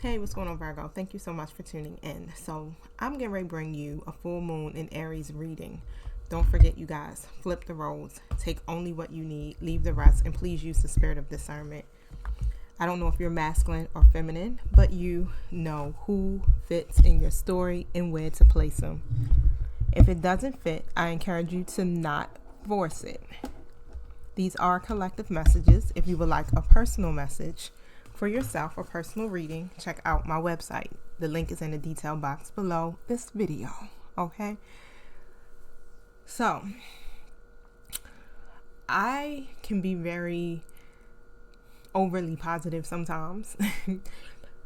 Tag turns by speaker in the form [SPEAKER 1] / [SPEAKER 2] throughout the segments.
[SPEAKER 1] Hey, what's going on, Virgo? Thank you so much for tuning in. So I'm getting ready to bring you a full moon in Aries reading. Don't forget, you guys, flip the roles. Take only what you need, leave the rest, and please use the spirit of discernment. I don't know if you're masculine or feminine, but you know who fits in your story and where to place them. If it doesn't fit, I encourage you to not force it. These are collective messages. If you would like a personal message for yourself or personal reading, check out my website. The link is in the detail box below this video. Okay? So, I can be very overly positive sometimes.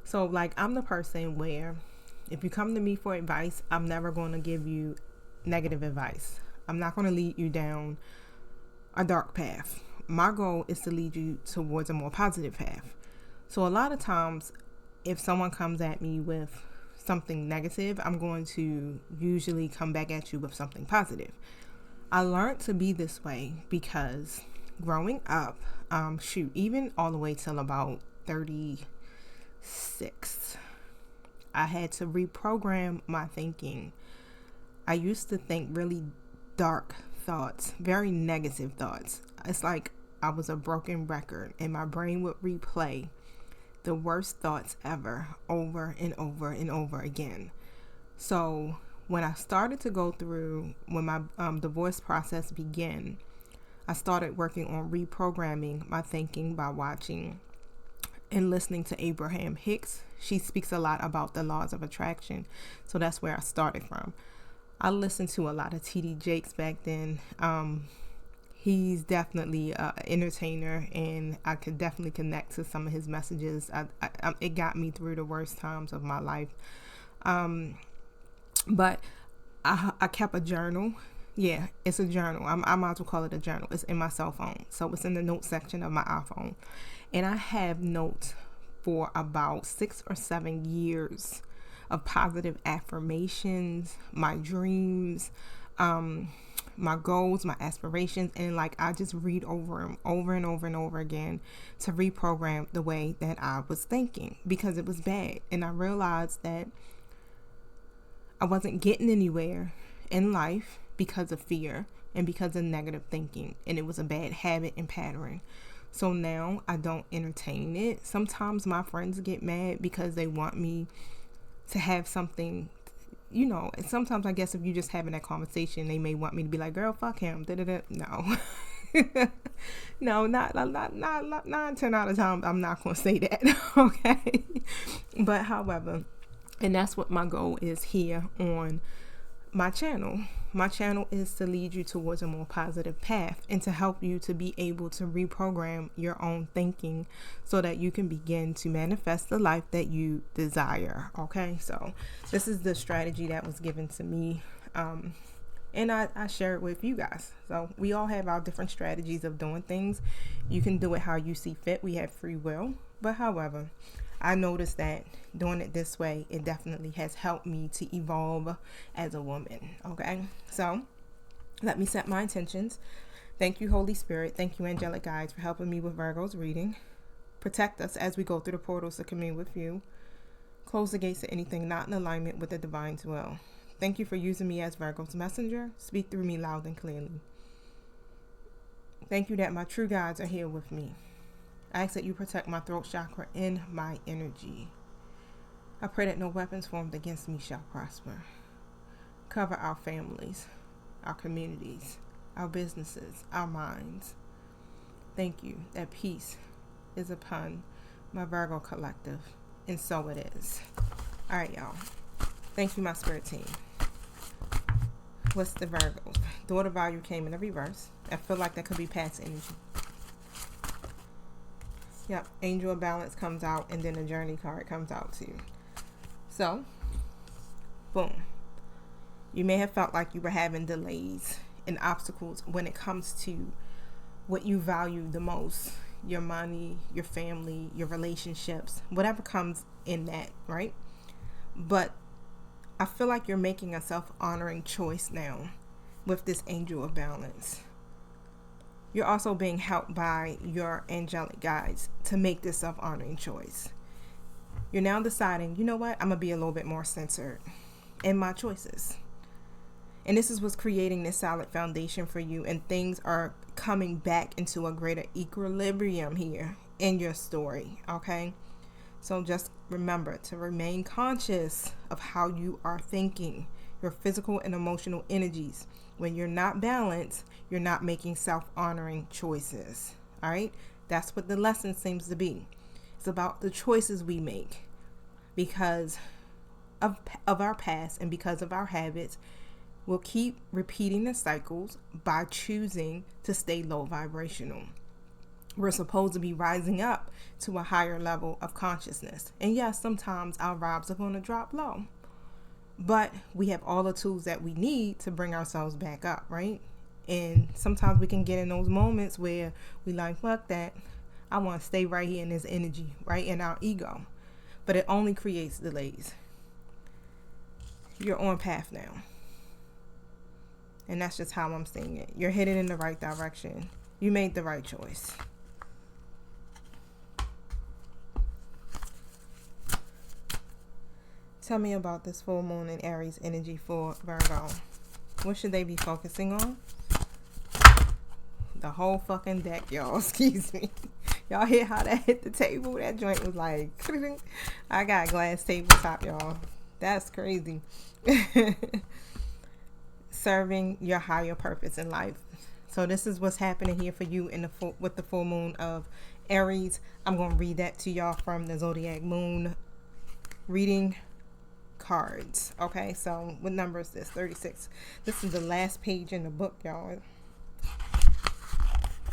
[SPEAKER 1] So, like, I'm the person where if you come to me for advice, I'm never going to give you negative advice. I'm not going to lead you down a dark path. My goal is to lead you towards a more positive path. So a lot of times, if someone comes at me with something negative, I'm going to usually come back at you with something positive. I learned to be this way because growing up, even all the way till about 36, I had to reprogram my thinking. I used to think really dark thoughts, very negative thoughts. It's like I was a broken record and my brain would replay the worst thoughts ever over and over and over again. So when I started to go through, when my divorce process began, I started working on reprogramming my thinking by watching and listening to Abraham Hicks. She speaks a lot about the laws of attraction. So that's where I started from. I listened to a lot of T.D. Jakes back then. He's definitely an entertainer, and I could definitely connect to some of his messages. It got me through the worst times of my life. But I kept a journal. Yeah, it's a journal. I might as well call it a journal. It's in my cell phone. So it's in the notes section of my iPhone. And I have notes for about 6 or 7 years of positive affirmations, my dreams, my goals, my aspirations, and like I just read over them over and over and over again to reprogram the way that I was thinking because it was bad. And I realized that I wasn't getting anywhere in life because of fear and because of negative thinking, and it was a bad habit and pattern. So now I don't entertain it. Sometimes my friends get mad because they want me to have something, and sometimes I guess if you just having that conversation, they may want me to be like, girl, fuck him. Da-da-da. No. No, not 9, 10 out of time. I'm not going to say that. Okay. But however, and that's what my goal is here on my channel. My channel is to lead you towards a more positive path and to help you to be able to reprogram your own thinking so that you can begin to manifest the life that you desire. Okay, so this is the strategy that was given to me, and I share it with you guys. So we all have our different strategies of doing things. You can do it how you see fit. We have free will. But however, I noticed that doing it this way, it definitely has helped me to evolve as a woman. Okay, so let me set my intentions. Thank you, Holy Spirit. Thank you, angelic guides, for helping me with Virgo's reading. Protect us as we go through the portals to commune with you. Close the gates to anything not in alignment with the divine's will. Thank you for using me as Virgo's messenger. Speak through me loud and clearly. Thank you that my true guides are here with me. I ask that you protect my throat chakra and my energy. I pray that no weapons formed against me shall prosper. Cover our families, our communities, our businesses, our minds. Thank you that peace is upon my Virgo collective, and so it is. All right, y'all. Thank you, my spirit team. What's the Virgos? Daughter value came in the reverse. I feel like that could be past energy. Yep, Angel of Balance comes out, and then the Journey card comes out too. So, boom. You may have felt like you were having delays and obstacles when it comes to what you value the most. Your money, your family, your relationships, whatever comes in that, right? But I feel like you're making a self-honoring choice now with this Angel of Balance. You're also being helped by your angelic guides to make this self-honoring choice. You're now deciding, you know what, I'm going to be a little bit more censored in my choices. And this is what's creating this solid foundation for you. And things are coming back into a greater equilibrium here in your story. Okay. So just remember to remain conscious of how you are thinking, your physical and emotional energies. When you're not balanced, you're not making self-honoring choices. All right. That's what the lesson seems to be. It's about the choices we make because of our past and because of our habits. We'll keep repeating the cycles by choosing to stay low vibrational. We're supposed to be rising up to a higher level of consciousness. And yes, sometimes our vibes are going to drop low. But we have all the tools that we need to bring ourselves back up, right? And sometimes we can get in those moments where we like, fuck that. I want to stay right here in this energy, right? In our ego. But it only creates delays. You're on path now. And that's just how I'm seeing it. You're headed in the right direction. You made the right choice. Tell me about this full moon in Aries energy for Virgo. What should they be focusing on? The whole fucking deck, y'all. Excuse me. Y'all hear how that hit the table? That joint was like, I got glass tabletop, y'all. That's crazy. Serving your higher purpose in life. So this is what's happening here for you in the with the full moon of Aries. I'm going to read that to y'all from the Zodiac Moon reading cards. Okay, so what number is this? 36. This is the last page in the book, y'all.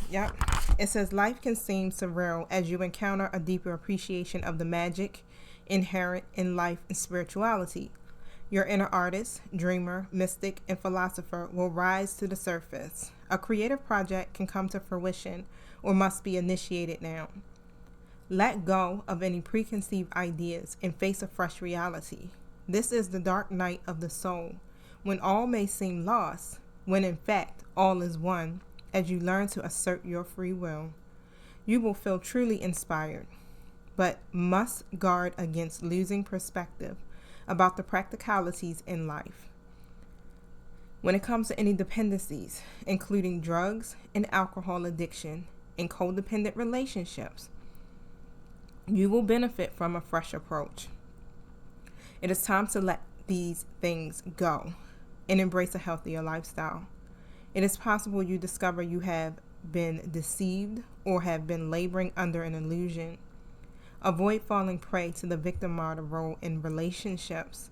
[SPEAKER 1] Yep. It says life can seem surreal as you encounter a deeper appreciation of the magic inherent in life and spirituality. Your inner artist, dreamer, mystic, and philosopher will rise to the surface. A creative project can come to fruition or must be initiated now. Let go of any preconceived ideas and face a fresh reality. This is the dark night of the soul, when all may seem lost, when in fact all is one, as you learn to assert your free will. You will feel truly inspired, but must guard against losing perspective about the practicalities in life. When it comes to any dependencies, including drugs and alcohol addiction and codependent relationships, you will benefit from a fresh approach. It is time to let these things go and embrace a healthier lifestyle. It is possible you discover you have been deceived or have been laboring under an illusion. Avoid falling prey to the victim martyr role in relationships.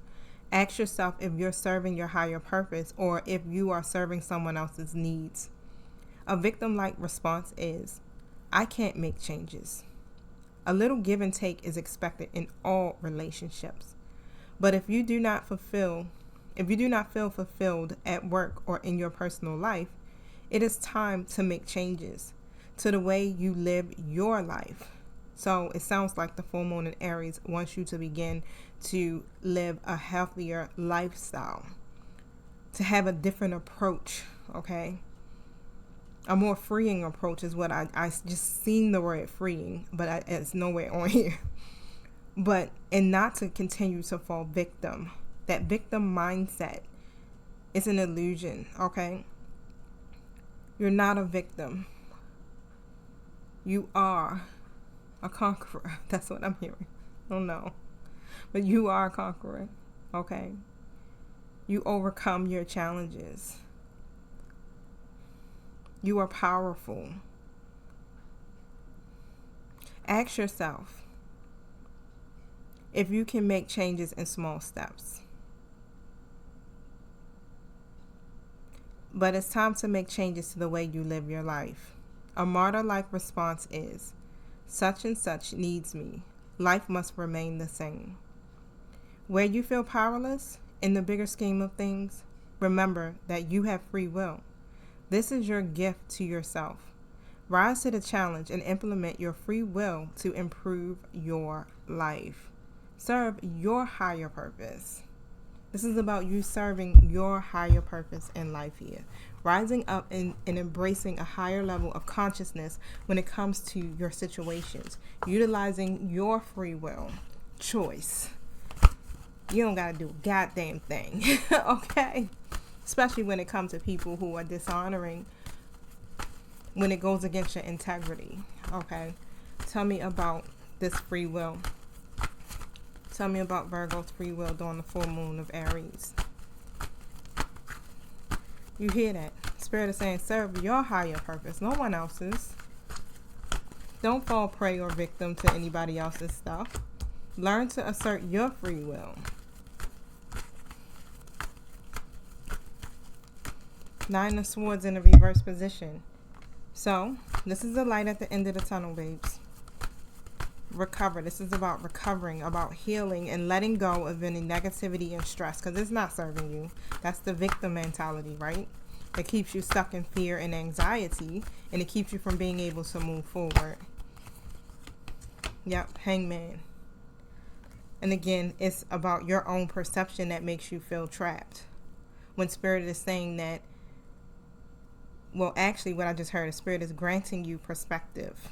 [SPEAKER 1] Ask yourself if you're serving your higher purpose or if you are serving someone else's needs. A victim-like response is, I can't make changes. A little give and take is expected in all relationships. But if you do not feel fulfilled at work or in your personal life, it is time to make changes to the way you live your life. So it sounds like the full moon in Aries wants you to begin to live a healthier lifestyle, to have a different approach, okay? A more freeing approach is what I just seen the word freeing, but it's nowhere on here. And not to continue to fall victim. That victim mindset is an illusion, okay? You're not a victim. You are a conqueror. That's what I'm hearing. I don't know. But you are a conqueror, okay? You overcome your challenges. You are powerful. Ask yourself if you can make changes in small steps. But it's time to make changes to the way you live your life. A martyr-like response is, such and such needs me. Life must remain the same. Where you feel powerless, in the bigger scheme of things, remember that you have free will. This is your gift to yourself. Rise to the challenge and implement your free will to improve your life. Serve your higher purpose. This is about you serving your higher purpose in life here. Rising up and embracing a higher level of consciousness when it comes to your situations. Utilizing your free will. choice. You don't gotta do a goddamn thing. Okay? Especially when it comes to people who are dishonoring, when it goes against your integrity. Okay? Tell me about this free will. Tell me about Virgo's free will during the full moon of Aries. You hear that? Spirit is saying, serve your higher purpose, no one else's. Don't fall prey or victim to anybody else's stuff. Learn to assert your free will. Nine of Swords in a reverse position. So, this is the light at the end of the tunnel, babes. Recover. This is about recovering, about healing, and letting go of any negativity and stress, because it's not serving you. That's the victim mentality, right? It keeps you stuck in fear and anxiety, and it keeps you from being able to move forward. Yep, Hangman. And again, it's about your own perception that makes you feel trapped. When Spirit is saying that, well, actually what I just heard is Spirit is granting you perspective.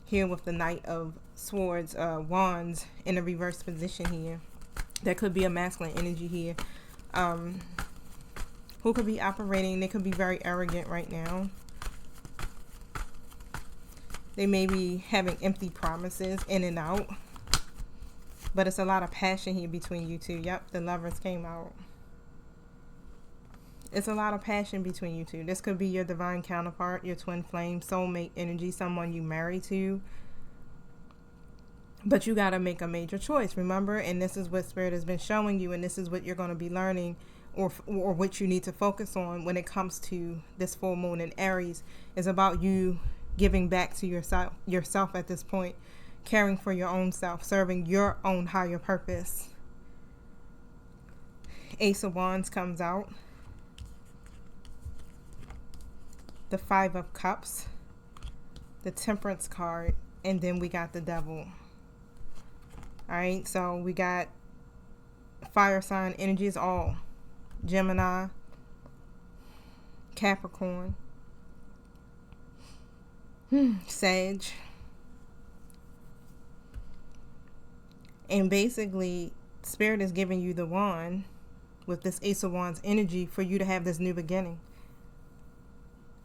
[SPEAKER 1] Here with the Knight of Swords, Wands in a reverse position here. There could be a masculine energy here. Who could be operating? They could be very arrogant right now. They may be having empty promises in and out. But it's a lot of passion here between you two. Yep, the Lovers came out. It's a lot of passion between you two. This could be your divine counterpart, your twin flame, soulmate energy, someone you marry to. But you got to make a major choice, remember? And this is what Spirit has been showing you, and this is what you're going to be learning, or what you need to focus on when it comes to this full moon in Aries. Is about you giving back to yourself at this point, caring for your own self, serving your own higher purpose. Ace of Wands comes out. The Five of Cups, the Temperance card, and then we got the Devil. Alright, so we got fire sign energies, all Gemini, Capricorn, Sag. And basically, Spirit is giving you the wand with this Ace of Wands energy for you to have this new beginning.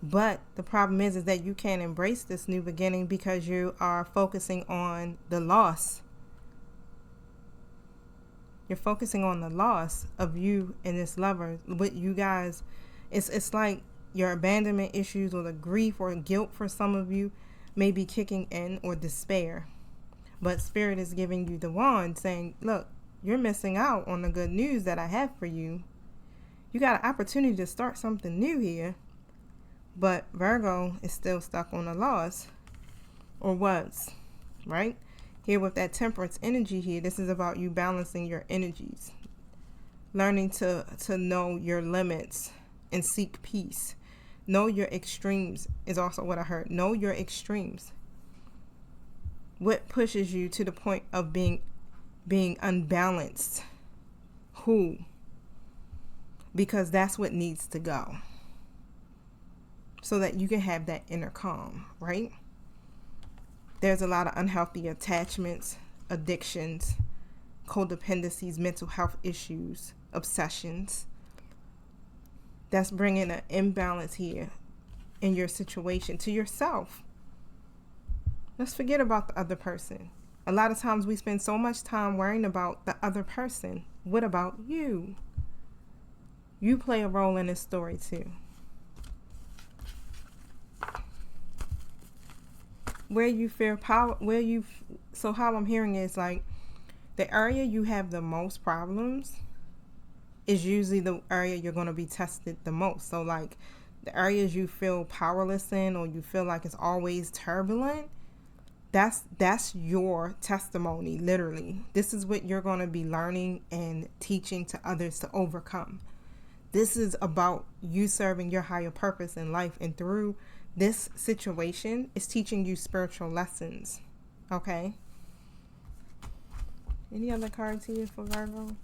[SPEAKER 1] But the problem is that you can't embrace this new beginning because you are focusing on the loss. You're focusing on the loss of you and this lover. With you guys, it's like your abandonment issues or the grief or guilt for some of you may be kicking in, or despair. But Spirit is giving you the wand saying, look, you're missing out on the good news that I have for you. You got an opportunity to start something new here. But Virgo is still stuck on the loss, or was, right? Here with that Temperance energy here, this is about you balancing your energies. Learning to know your limits and seek peace. Know your extremes is also what I heard. Know your extremes. What pushes you to the point of being unbalanced? Who? Because that's what needs to go. So that you can have that inner calm, right? There's a lot of unhealthy attachments, addictions, codependencies, mental health issues, obsessions. That's bringing an imbalance here in your situation to yourself. Let's forget about the other person. A lot of times we spend so much time worrying about the other person. What about you? You play a role in this story too. Where you feel power, so how I'm hearing is like the area you have the most problems is usually the area you're going to be tested the most. So like the areas you feel powerless in, or you feel like it's always turbulent, that's your testimony, literally. This is what you're going to be learning and teaching to others to overcome. This is about you serving your higher purpose in life, and through this situation is teaching you spiritual lessons. Okay? Any other cards here for Virgo?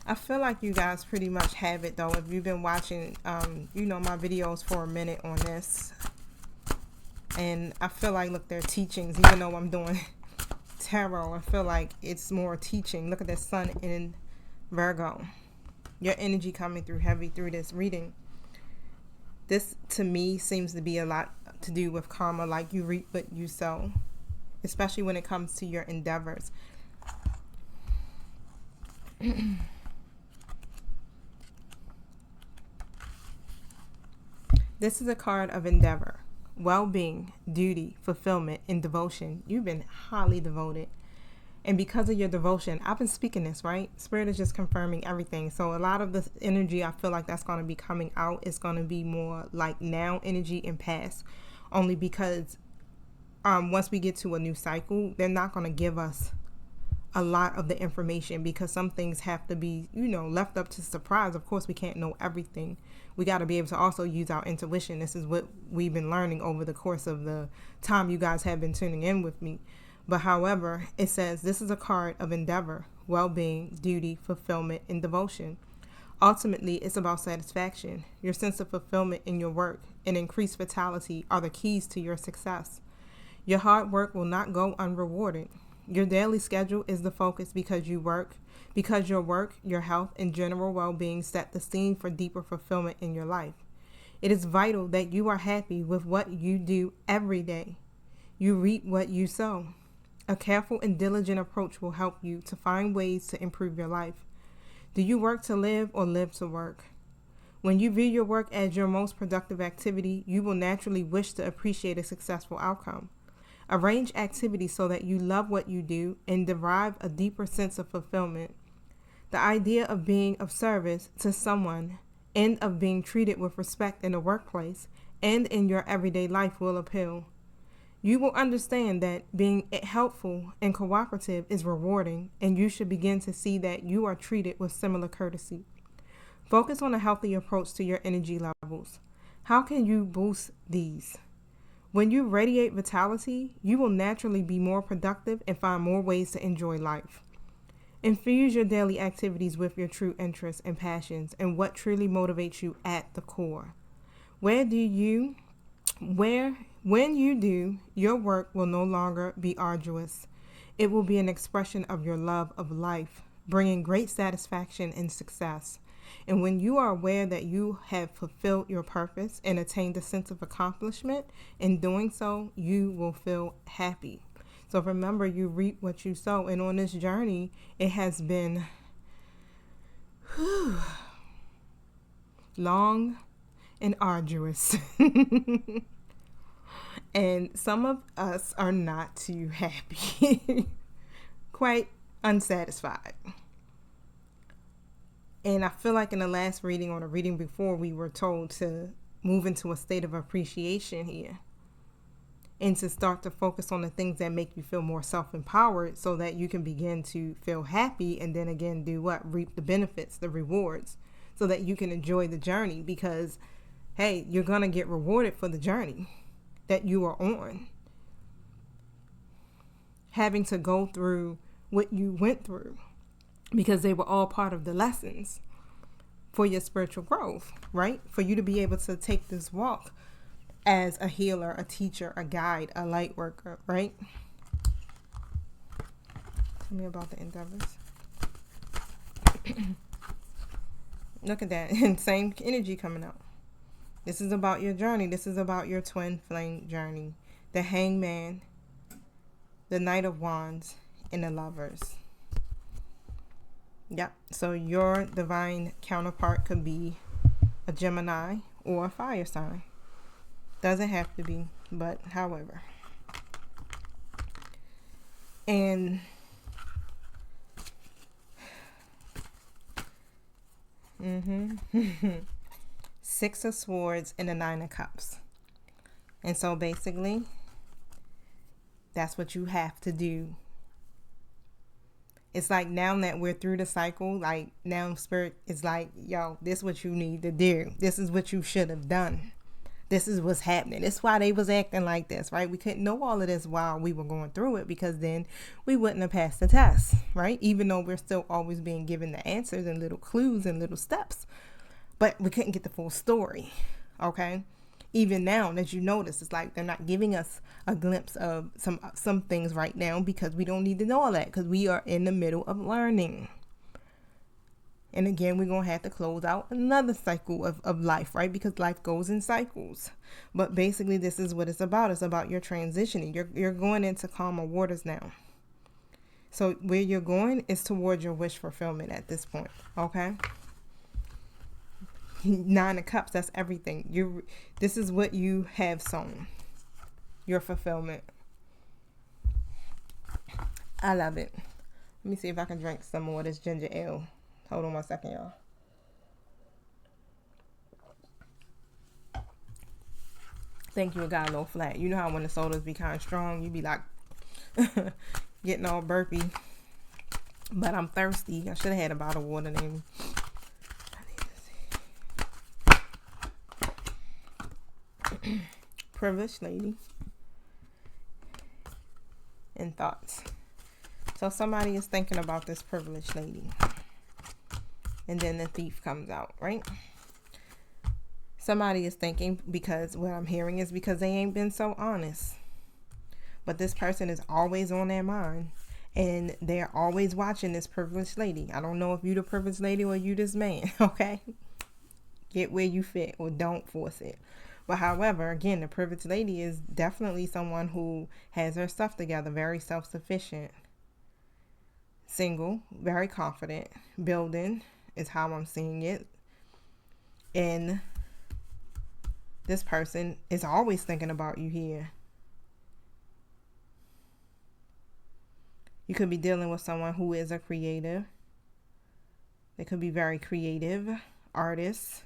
[SPEAKER 1] I feel like you guys pretty much have it though. If you've been watching, my videos for a minute on this. And I feel like, look, they're teachings, even though I'm doing tarot. I feel like it's more teaching. Look at the sun in Virgo. Your energy coming through heavy through this reading. This, to me, seems to be a lot to do with karma, like you reap what you sow, especially when it comes to your endeavors. This is a card of endeavor, well-being, duty, fulfillment, and devotion. You've been highly devoted. And because of your devotion, I've been speaking this, right? Spirit is just confirming everything. So a lot of the energy, I feel like that's going to be coming out. It's going to be more like now energy and past. Only because once we get to a new cycle, they're not going to give us a lot of the information, because some things have to be, left up to surprise. Of course, we can't know everything. We got to be able to also use our intuition. This is what we've been learning over the course of the time you guys have been tuning in with me. But however, it says this is a card of endeavor, well-being, duty, fulfillment, and devotion. Ultimately, it's about satisfaction. Your sense of fulfillment in your work and increased vitality are the keys to your success. Your hard work will not go unrewarded. Your daily schedule is the focus because your work, your health, and general well-being set the scene for deeper fulfillment in your life. It is vital that you are happy with what you do every day. You reap what you sow. A careful and diligent approach will help you to find ways to improve your life. Do you work to live or live to work? When you view your work as your most productive activity, you will naturally wish to appreciate a successful outcome. Arrange activities so that you love what you do and derive a deeper sense of fulfillment. The idea of being of service to someone and of being treated with respect in the workplace and in your everyday life will appeal. You will understand that being helpful and cooperative is rewarding, and you should begin to see that you are treated with similar courtesy. Focus on a healthy approach to your energy levels. How can you boost these? When you radiate vitality, you will naturally be more productive and find more ways to enjoy life. Infuse your daily activities with your true interests and passions and what truly motivates you at the core. When you do, your work will no longer be arduous. It will be an expression of your love of life, bringing great satisfaction and success. And when you are aware that you have fulfilled your purpose and attained a sense of accomplishment, in doing so, you will feel happy. So remember, you reap what you sow. And on this journey, it has been long and arduous. And some of us are not too happy, quite unsatisfied. And I feel like in the last reading or the reading before, we were told to move into a state of appreciation here and to start to focus on the things that make you feel more self-empowered so that you can begin to feel happy and then again do what? Reap the benefits, the rewards, so that you can enjoy the journey, because, hey, you're going to get rewarded for the journey that you are on. Having to go through what you went through, because they were all part of the lessons for your spiritual growth, right? For you to be able to take this walk as a healer, a teacher, a guide, a light worker, right? Tell me about the endeavors. Look at that. Same energy coming out. This is about your journey. This is about your twin flame journey. The Hangman, the Knight of Wands, and the Lovers. Yep. So your divine counterpart could be a Gemini or a fire sign. Doesn't have to be, but however. And Six of Swords and the Nine of Cups. And so basically, that's what you have to do. It's like now that we're through the cycle, like now Spirit is like, yo, this is what you need to do. This is what you should have done. this is what's happening. That's why they was acting like this, right? We couldn't know all of this while we were going through it, because then we wouldn't have passed the test, right? Even though we're still always being given the answers and little clues and little steps, but we couldn't get the full story, okay? Even now that you notice, it's like they're not giving us a glimpse of some things right now, because we don't need to know all that, because we are in the middle of learning. And again, we're going to have to close out another cycle of life, right? Because life goes in cycles. But basically, this is what it's about. It's about your transitioning. You're going into calmer waters now. So where you're going is towards your wish fulfillment at this point, okay? 9 of Cups, that's everything. This is what you have sown. Your fulfillment. I love it. Let me see if I can drink some more of this ginger ale. Hold on 1 second, y'all. Thank you, a guy low flat. You know how when the sodas be kind of strong, you be like getting all burpy. But I'm thirsty. I should have had a bottle of water maybe. Privileged lady. And thoughts. So somebody is thinking about this privileged lady. And then the Thief comes out, right? Somebody is thinking, because what I'm hearing is because they ain't been so honest. But this person is always on their mind. And they're always watching this privileged lady. I don't know if you the privileged lady or you this man, okay? Get where you fit, or don't force it. But however, again, the privileged lady is definitely someone who has her stuff together, very self-sufficient, single, very confident, building is how I'm seeing it. And this person is always thinking about you here. You could be dealing with someone who is a creative. They could be very creative artists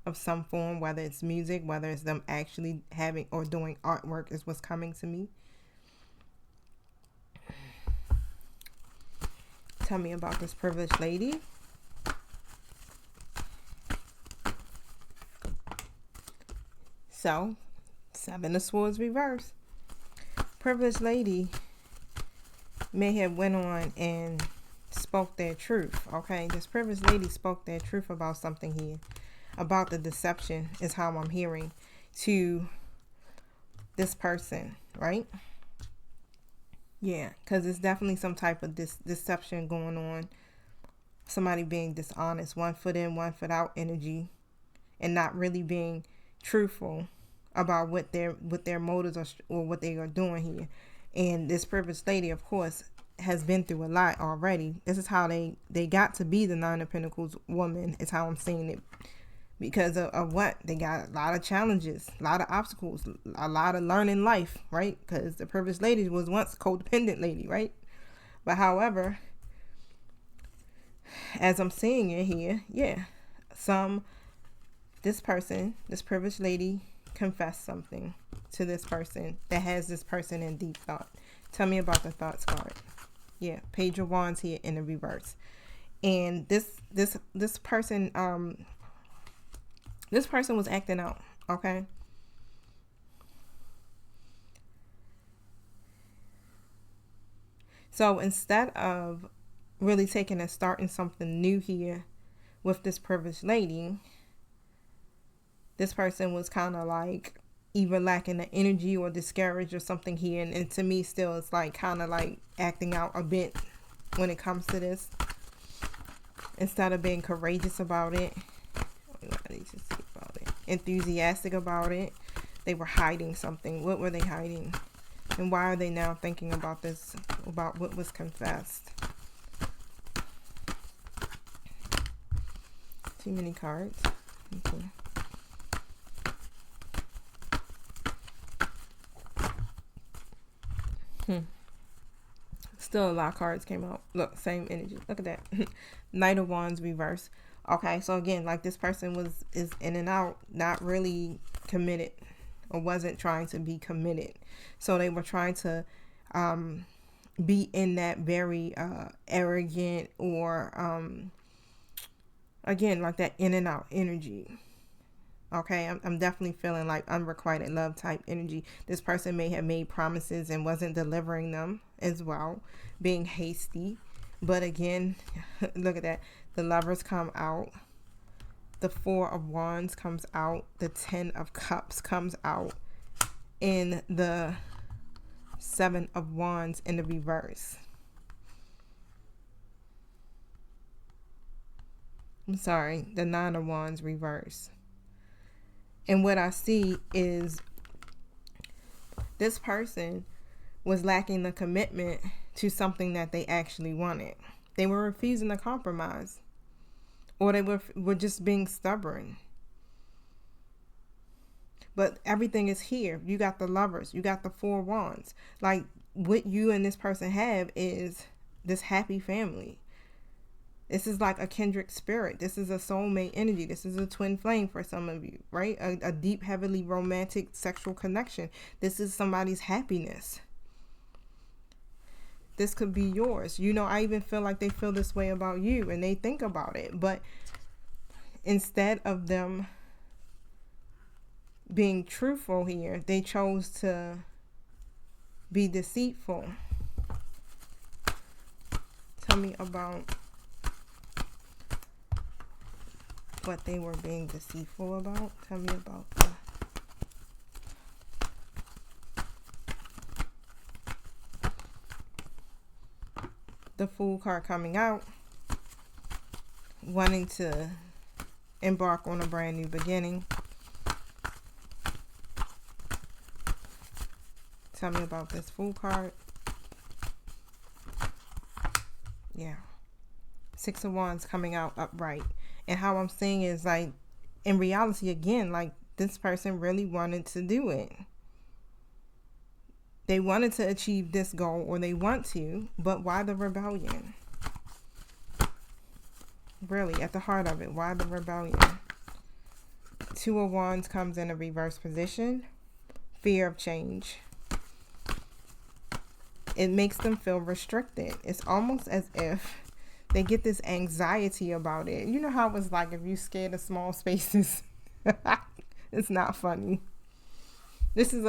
[SPEAKER 1] of some form, whether it's music, whether it's them actually having or doing artwork is what's coming to me. Tell me about this privileged lady. So, 7 of Swords reverse. Privileged lady may have went on and spoke their truth, okay? This privileged lady spoke their truth about something here. About the deception is how I'm hearing to this person, right? Yeah, because it's definitely some type of deception going on. Somebody being dishonest, 1 foot in, 1 foot out energy, and not really being truthful about what their motives are, or what they are doing here. And this privileged lady, of course, has been through a lot already. This is how they got to be the 9 of Pentacles woman, is how I'm seeing it. Because of what? They got a lot of challenges, a lot of obstacles, a lot of learning life, right? Because the privileged lady was once a codependent lady, right? But however, as I'm seeing it here, yeah, this privileged lady confessed something to this person that has this person in deep thought. Tell me about the thoughts card. Yeah, Page of Wands here in the reverse. And this person, this person was acting out, okay? So instead of really taking and starting something new here with this privileged lady, this person was kind of like either lacking the energy or discouraged or something here. And to me still, it's like kind of like acting out a bit when it comes to this. Instead of being courageous about it, enthusiastic about it, they were hiding something. What were they hiding? And why are they now thinking about this, about what was confessed? Too many cards. Okay. Still a lot of cards came out. Look, same energy. Look at that. Knight of Wands reverse. Okay, so again, like this person is in and out, not really committed, or wasn't trying to be committed. So they were trying to be in that very arrogant, or again, like that in and out energy. Okay, I'm definitely feeling like unrequited love type energy. This person may have made promises and wasn't delivering them as well, being hasty. But again, look at that. The Lovers come out. The Four of Wands comes out. The Ten of Cups comes out. And the Seven of Wands in the reverse. I'm sorry, the Nine of Wands reverse. And what I see is this person was lacking the commitment to something that they actually wanted. They were refusing to compromise, or they were just being stubborn. But everything is here. You got the Lovers. You got the Four Wands. Like, what you and this person have is this happy family. This is like a kindred spirit. This is a soulmate energy. This is a twin flame for some of you, right? A deep, heavily romantic sexual connection. This is somebody's happiness. This could be yours. You know, I even feel like they feel this way about you and they think about it. But instead of them being truthful here, they chose to be deceitful. Tell me about what they were being deceitful about. Tell me about the Fool card coming out, wanting to embark on a brand new beginning. Tell me about this Fool card. Yeah. Six of Wands coming out upright. And how I'm seeing is like, in reality, again, like this person really wanted to do it. They wanted to achieve this goal, or they want to, but why the rebellion? Really, at the heart of it, why the rebellion? Two of Wands comes in a reverse position. Fear of change. It makes them feel restricted. It's almost as if they get this anxiety about it. You know how it's like if you scared of small spaces? It's not funny. This is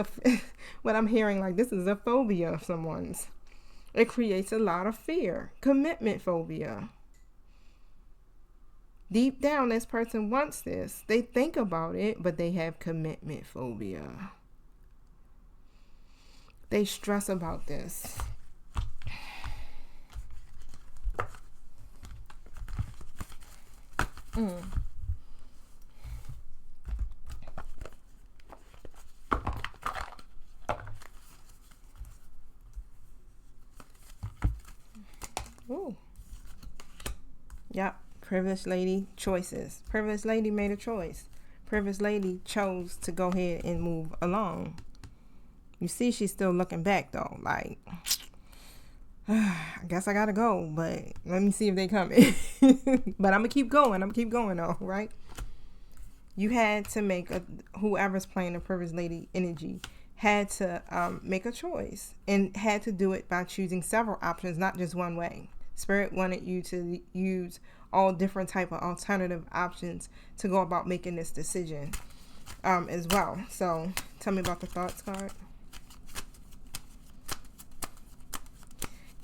[SPEAKER 1] what I'm hearing, like this is a phobia of someone's. It creates a lot of fear. Commitment phobia. Deep down, this person wants this. They think about it, but they have commitment phobia. They stress about this. Ooh. Yep. Privileged lady choices. Privileged lady made a choice. Privileged lady chose to go ahead and move along. You see, she's still looking back though. Like, I guess I gotta go, but let me see if they coming. But I'm gonna keep going. Though, right? You had to make whoever's playing the privileged lady energy had to make a choice, and had to do it by choosing several options, not just one way. Spirit wanted you to use all different type of alternative options to go about making this decision as well. So tell me about the thoughts card.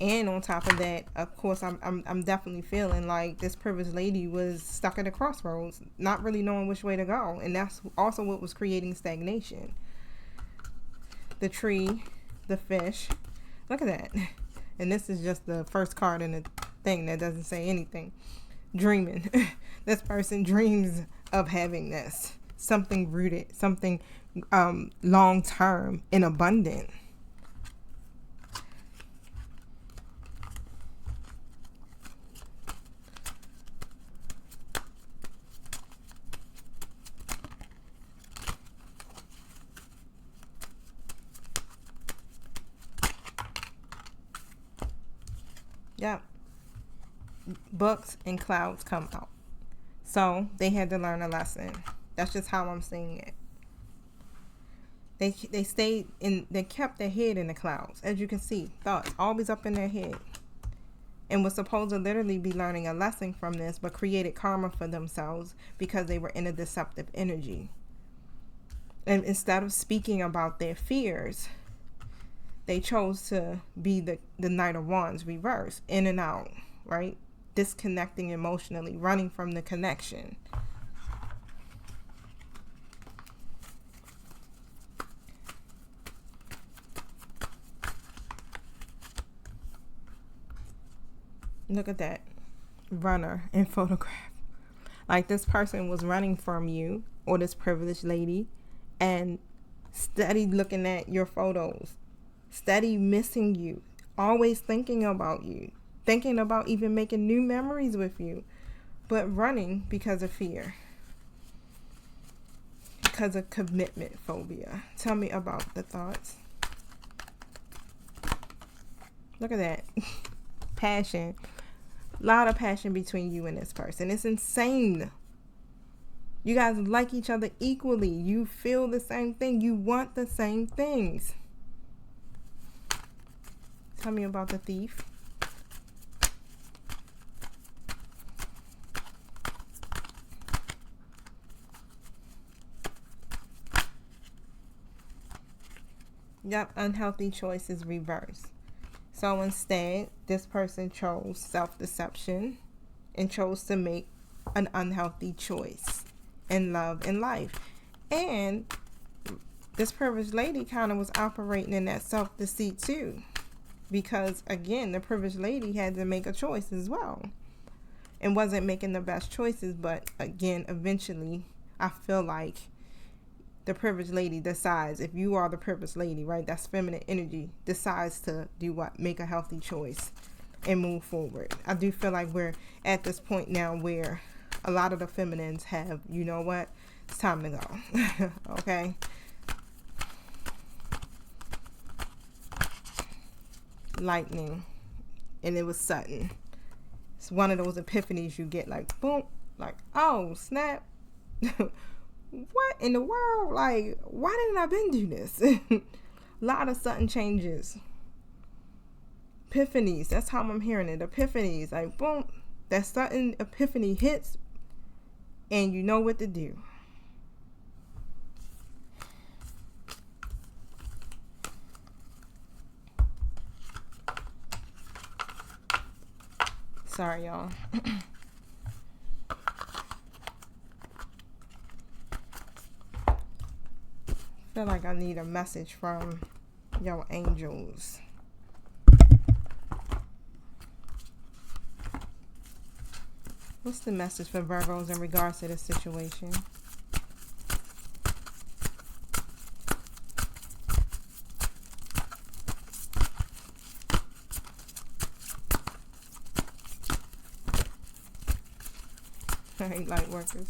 [SPEAKER 1] And on top of that, of course, I'm definitely feeling like this privileged lady was stuck at a crossroads, not really knowing which way to go. And that's also what was creating stagnation. The tree, the fish. Look at that. And this is just the first card in the thing that doesn't say anything. Dreaming. This person dreams of having this. Something rooted, something long term and abundant. Yep. Books and clouds come out. So they had to learn a lesson. That's just how I'm seeing it. They stayed in, they kept their head in the clouds. As you can see, thoughts always up in their head. And was supposed to literally be learning a lesson from this, but created karma for themselves because they were in a deceptive energy. And instead of speaking about their fears, they chose to be the Knight of Wands reverse, in and out, right? Disconnecting emotionally, running from the connection. Look at that. Runner in photograph. Like this person was running from you, or this privileged lady, and steady looking at your photos, steady missing you, always thinking about you, thinking about even making new memories with you, but running because of fear, because of commitment phobia. Tell me about the thoughts. Look at that. Passion. A lot of passion between you and this person. It's insane. You guys like each other equally. You feel the same thing. You want the same things. Tell me about the Thief. Yep, unhealthy choices reverse. So instead, this person chose self-deception and chose to make an unhealthy choice in love and life. And this privileged lady kind of was operating in that self-deceit too. Because again, the privileged lady had to make a choice as well. And wasn't making the best choices, but again, eventually, I feel like the privileged lady decides, if you are the privileged lady, right, that's feminine energy, decides to do what? Make a healthy choice and move forward. I do feel like we're at this point now where a lot of the feminines have, you know what, it's time to go. Okay. Lightning. And it was sudden. It's one of those epiphanies you get, like, boom, like, oh, snap. What in the world? Like, why didn't I been do this? A lot of sudden changes. Epiphanies. That's how I'm hearing it. Epiphanies. Like, boom. That sudden epiphany hits and you know what to do. Sorry, y'all. I feel like I need a message from your angels. What's the message for Virgos in regards to this situation? Light workers.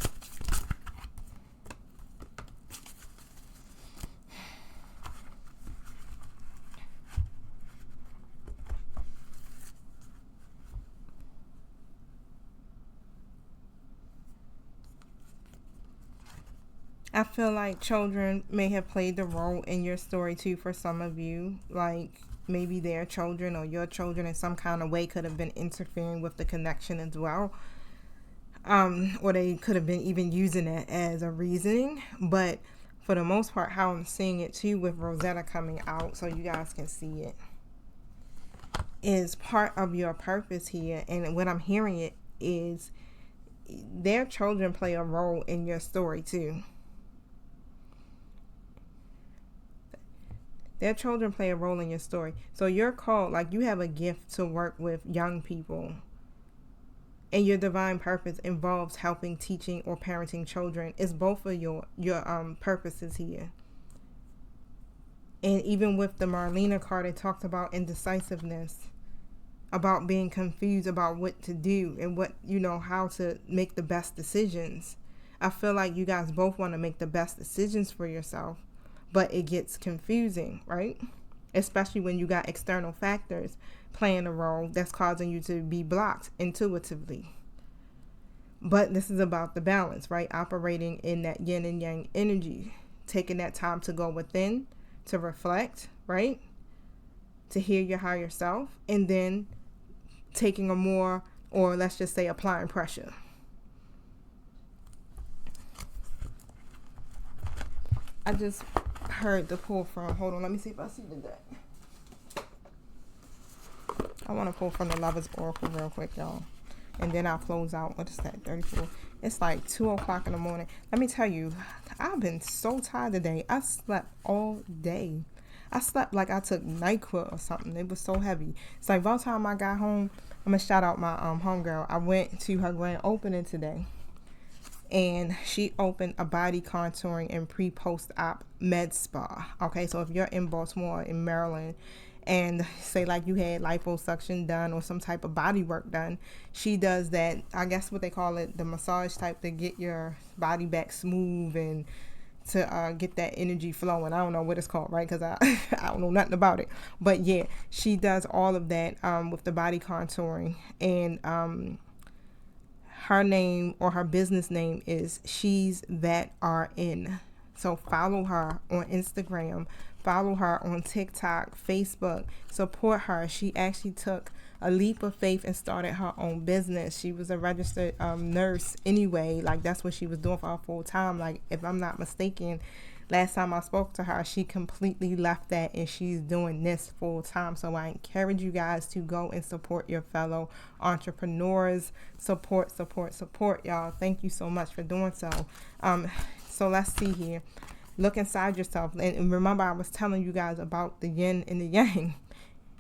[SPEAKER 1] I feel like children may have played the role in your story too for some of you. Like maybe their children or your children in some kind of way could have been interfering with the connection as well. Or they could have been even using it as a reasoning. But for the most part, how I'm seeing it too with Rosetta coming out so you guys can see it, is part of your purpose here. And what I'm hearing it is their children play a role in your story too. Their children play a role in your story. So you're called, like you have a gift to work with young people. And your divine purpose involves helping, teaching, or parenting children. It's both of your purposes here. And even with the Marlena card, it talks about indecisiveness, about being confused about what to do and what, you know, how to make the best decisions. I feel like you guys both want to make the best decisions for yourself, but it gets confusing, right? Especially when you got external factors playing a role that's causing you to be blocked intuitively. But this is about the balance, right? Operating in that yin and yang energy, taking that time to go within, to reflect, right? To hear your higher self, and then taking a more, or let's just say applying pressure. I just heard the pull from, hold on, let me see if I see the deck. I want to pull from the Lover's Oracle real quick, y'all. And then I'll close out. What is that? 34. It's like 2 o'clock in the morning. Let me tell you, I've been so tired today. I slept all day. I slept like I took NyQuil or something. It was so heavy. It's like by the time I got home, I'm going to shout out my homegirl. I went to her grand opening today. And she opened a body contouring and pre-post-op med spa. Okay, so if you're in Baltimore, in Maryland, and say like you had liposuction done or some type of body work done, she does that, I guess what they call it, the massage type, to get your body back smooth and to get that energy flowing. I don't know what it's called, right? Because I don't know nothing about it. But yeah, she does all of that with the body contouring. And her name, or her business name, is She's That RN. So follow her on Instagram, follow her on TikTok, Facebook, support her. She actually took a leap of faith and started her own business. She was a registered nurse anyway. Like, that's what she was doing for her full time. Like, if I'm not mistaken, last time I spoke to her, she completely left that and she's doing this full time. So I encourage you guys to go and support your fellow entrepreneurs. Support, y'all. Thank you so much for doing so. So let's see here. Look inside yourself. And remember, I was telling you guys about the yin and the yang.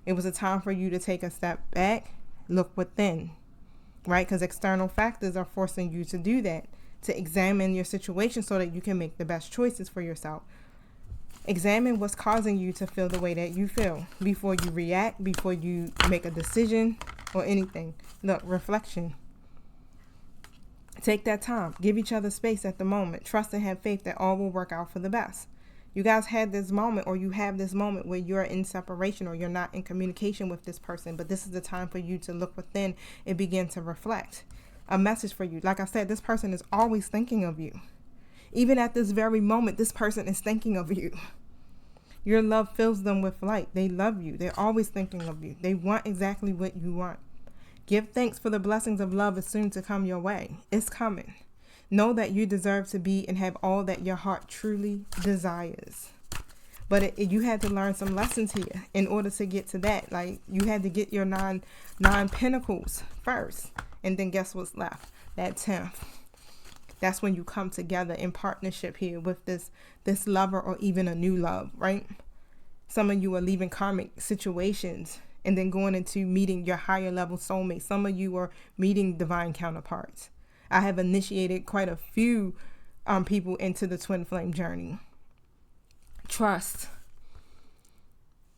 [SPEAKER 1] It was a time for you to take a step back, look within, right? Because external factors are forcing you to do that, to examine your situation so that you can make the best choices for yourself. Examine what's causing you to feel the way that you feel before you react, before you make a decision or anything. Look, reflection. Take that time. Give each other space at the moment. Trust and have faith that all will work out for the best. You guys had this moment, or you have this moment where you're in separation or you're not in communication with this person, but this is the time for you to look within and begin to reflect. A message for you. Like I said, this person is always thinking of you. Even at this very moment, this person is thinking of you. Your love fills them with light. They love you. They're always thinking of you. They want exactly what you want. Give thanks, for the blessings of love is soon to come your way. It's coming. Know that you deserve to be and have all that your heart truly desires. But you had to learn some lessons here in order to get to that. Like, you had to get your nine pentacles first. And then guess what's left? That 10th. That's when you come together in partnership here with this lover, or even a new love, right? Some of you are leaving karmic situations and then going into meeting your higher level soulmate. Some of you are meeting divine counterparts. I have initiated quite a few people into the twin flame journey. Trust.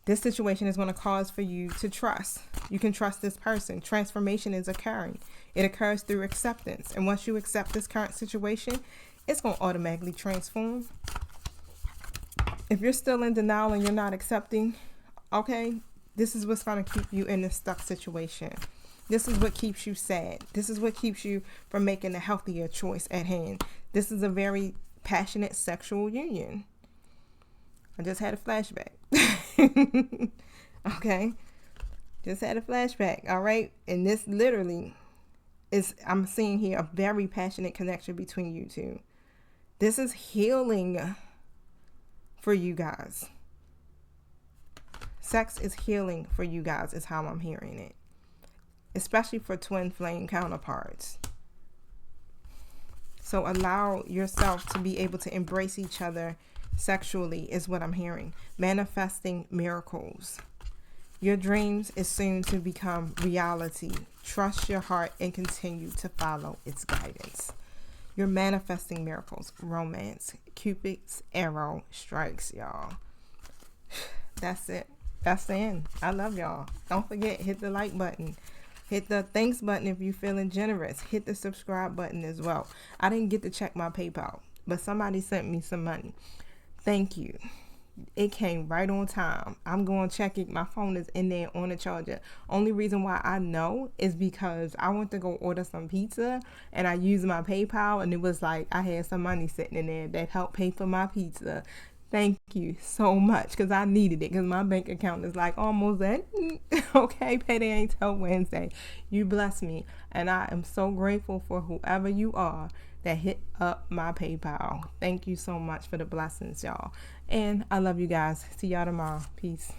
[SPEAKER 1] This situation is going to cause for you to trust. You can trust this person. Transformation is occurring. It occurs through acceptance. And once you accept this current situation, it's going to automatically transform. If you're still in denial and you're not accepting, okay, this is what's going to keep you in this stuck situation. This is what keeps you sad. This is what keeps you from making a healthier choice at hand. This is a very passionate sexual union. I just had a flashback. Okay. Just had a flashback. All right. And this literally is, I'm seeing here, a very passionate connection between you two. This is healing for you guys. Sex is healing for you guys, is how I'm hearing it. Especially for twin flame counterparts. So allow yourself to be able to embrace each other sexually, is what I'm hearing. Manifesting miracles. Your dreams is soon to become reality. Trust your heart and continue to follow its guidance. You're manifesting miracles. Romance. Cupid's arrow strikes, y'all. That's it. That's the end. I love y'all. Don't forget, hit the like button. Hit the thanks button if you're feeling generous. Hit the subscribe button as well. I didn't get to check my PayPal, but somebody sent me some money. Thank you. It came right on time. I'm going to check it. My phone is in there on the charger. Only reason why I know is because I went to go order some pizza and I used my PayPal, and it was like I had some money sitting in there that helped pay for my pizza. Thank you so much, because I needed it, because my bank account is like almost at, okay, payday ain't till Wednesday. You bless me, and I am so grateful for whoever you are that hit up my PayPal. Thank you so much for the blessings, y'all. And I love you guys. See y'all tomorrow. Peace.